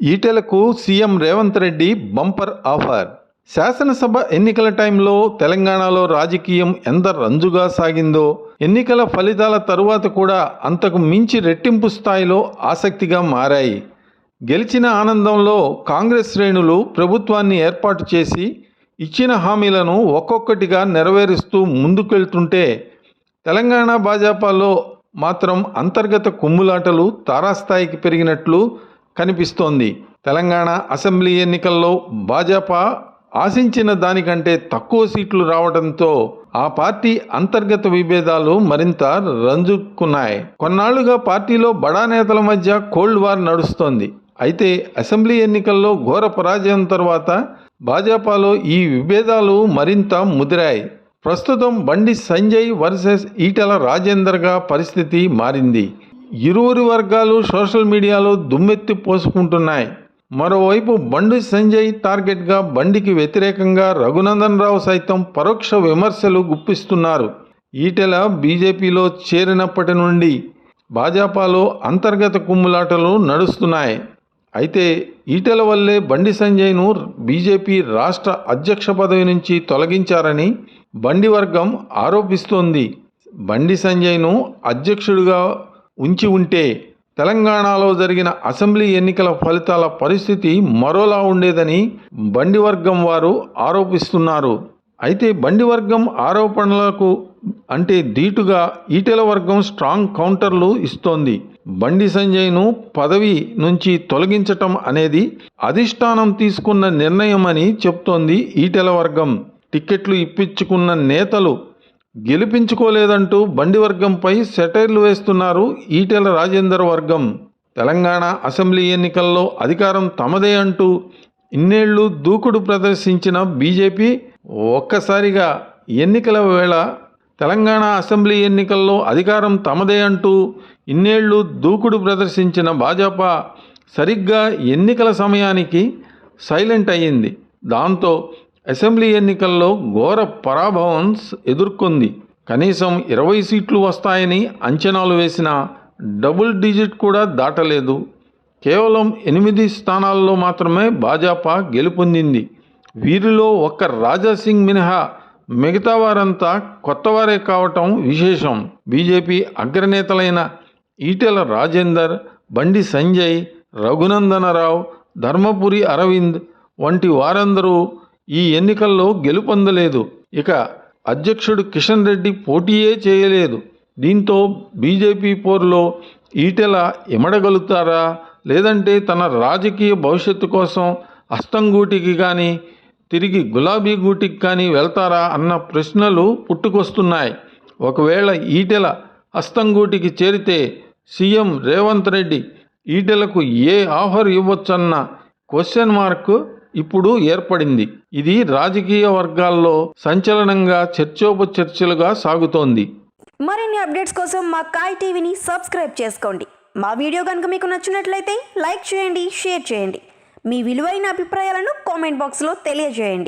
ఈటెలకు CM Revanth Reddy bumper offer. శాసనసభ ఎన్నికల టైంలో తెలంగాణలో రాజకీయం ఎంత రంజుగా సాగిందో, ఎన్నికల ఫలితాల తరువాత కూడా అంతకు మించి రెట్టింపు స్థాయిలో ఆసక్తిగా మారాయి. గెలిచిన ఆనందంలో కాంగ్రెస్ శ్రేణులు ప్రభుత్వాన్ని ఏర్పాటు చేసి ఇచ్చిన హామీలను ఒక్కొక్కటిగా నెరవేరుస్తూ ముందుకెళ్తుంటే, తెలంగాణ భాజపాలో మాత్రం అంతర్గత కుమ్ములాటలు తారాస్థాయికి పెరిగినట్లు కనిపిస్తోంది. తెలంగాణ అసెంబ్లీ ఎన్నికల్లో భాజపా ఆశించిన దానికంటే తక్కువ సీట్లు రావడంతో ఆ పార్టీ అంతర్గత విభేదాలు మరింత రంజుకున్నాయి. కొన్నాళ్లుగా పార్టీలో బడా నేతల మధ్య కోల్డ్ వార్ నడుస్తోంది. అయితే అసెంబ్లీ ఎన్నికల్లో ఘోర పరాజయం తర్వాత భాజపాలో ఈ విభేదాలు మరింత ముదిరాయి. ప్రస్తుతం బండి సంజయ్ వర్సెస్ ఈటెల రాజేందర్గా పరిస్థితి మారింది. ఇరువురి వర్గాలు సోషల్ మీడియాలో దుమ్మెత్తి పోసుకుంటున్నాయి. మరోవైపు బండి సంజయ్ టార్గెట్గా బండికి వ్యతిరేకంగా రఘునందన్ రావు సైతం పరోక్ష విమర్శలు గుప్పిస్తున్నారు. ఈటెల బీజేపీలో చేరినప్పటి నుండి భాజపాలో అంతర్గత కుమ్ములాటలు నడుస్తున్నాయి. అయితే ఈటెల వల్లే బండి సంజయ్ను బీజేపీ రాష్ట్ర అధ్యక్ష పదవి నుంచి తొలగించారని బండి వర్గం ఆరోపిస్తోంది. బండి సంజయ్ను అధ్యక్షుడిగా ఉంచి ఉంటే తెలంగాణలో జరిగిన అసెంబ్లీ ఎన్నికల ఫలితాల పరిస్థితి మరోలా ఉండేదని బండి వర్గం వారు ఆరోపిస్తున్నారు. అయితే బండి వర్గం ఆరోపణలకు అంటే ధీటుగా ఈటెల వర్గం స్ట్రాంగ్ కౌంటర్లు ఇస్తోంది. బండి సంజయ్ను పదవి నుంచి తొలగించటం అనేది అధిష్టానం తీసుకున్న నిర్ణయమని చెప్తోంది ఈటెల వర్గం. టిక్కెట్లు ఇప్పించుకున్న నేతలు గెలిపించుకోలేదంటూ బండి వర్గంపై సెటైర్లు వేస్తున్నారు ఈటెల రాజేందర్ వర్గం. తెలంగాణ అసెంబ్లీ ఎన్నికల్లో అధికారం తమదే అంటూ ఇన్నేళ్లు దూకుడు ప్రదర్శించిన బీజేపీ ఒక్కసారిగా ఎన్నికల వేళ తెలంగాణ అసెంబ్లీ ఎన్నికల్లో అధికారం తమదే అంటూ ఇన్నేళ్లు దూకుడు ప్రదర్శించిన భాజపా సరిగ్గా ఎన్నికల సమయానికి సైలెంట్ అయ్యింది. దాంతో అసెంబ్లీ ఎన్నికల్లో ఘోర పరాభవం ఎదుర్కొంది. కనీసం 20 సీట్లు వస్తాయని అంచనాలు వేసినా డబుల్ డిజిట్ కూడా దాటలేదు. కేవలం 8 స్థానాల్లో మాత్రమే భాజపా గెలుపొందింది. వీరిలో ఒక్క రాజాసింగ్ మినహా మిగతా వారంతా కొత్తవారే కావటం విశేషం. బీజేపీ అగ్రనేతలైన ఈటెల రాజేందర్, బండి సంజయ్, రఘునందనరావు, ధర్మపురి అరవింద్ వంటి వారందరూ ఈ ఎన్నికల్లో గెలుపొందలేదు. ఇక అధ్యక్షుడు కిషన్ రెడ్డి పోటీయే చేయలేదు. దీంతో బీజేపీ పోరులో ఈటెల ఇమడగలుగుతారా, లేదంటే తన రాజకీయ భవిష్యత్తు కోసం అస్తంగూటికి కానీ తిరిగి గులాబీ గూటికి కానీ వెళ్తారా అన్న ప్రశ్నలు పుట్టుకొస్తున్నాయి. ఒకవేళ ఈటెల అస్తంగూటికి చేరితే సీఎం రేవంత్ రెడ్డి ఈటెలకు ఏ ఆఫర్ ఇవ్వొచ్చన్న క్వశ్చన్ మార్క్ ఇప్పుడు ఏర్పడింది. ఇది రాజకీయ వర్గాల్లో సంచలనంగా చర్చోపచర్చలుగా సాగుతోంది. మరిన్ని అప్డేట్స్ కోసం మా కాయ్ టీవీని సబ్స్క్రైబ్ చేసుకోండి. మా వీడియో కనుక మీకు నచ్చినట్లయితే లైక్ చేయండి, షేర్ చేయండి. మీ విలువైన అభిప్రాయాలను కామెంట్ బాక్స్లో తెలియజేయండి.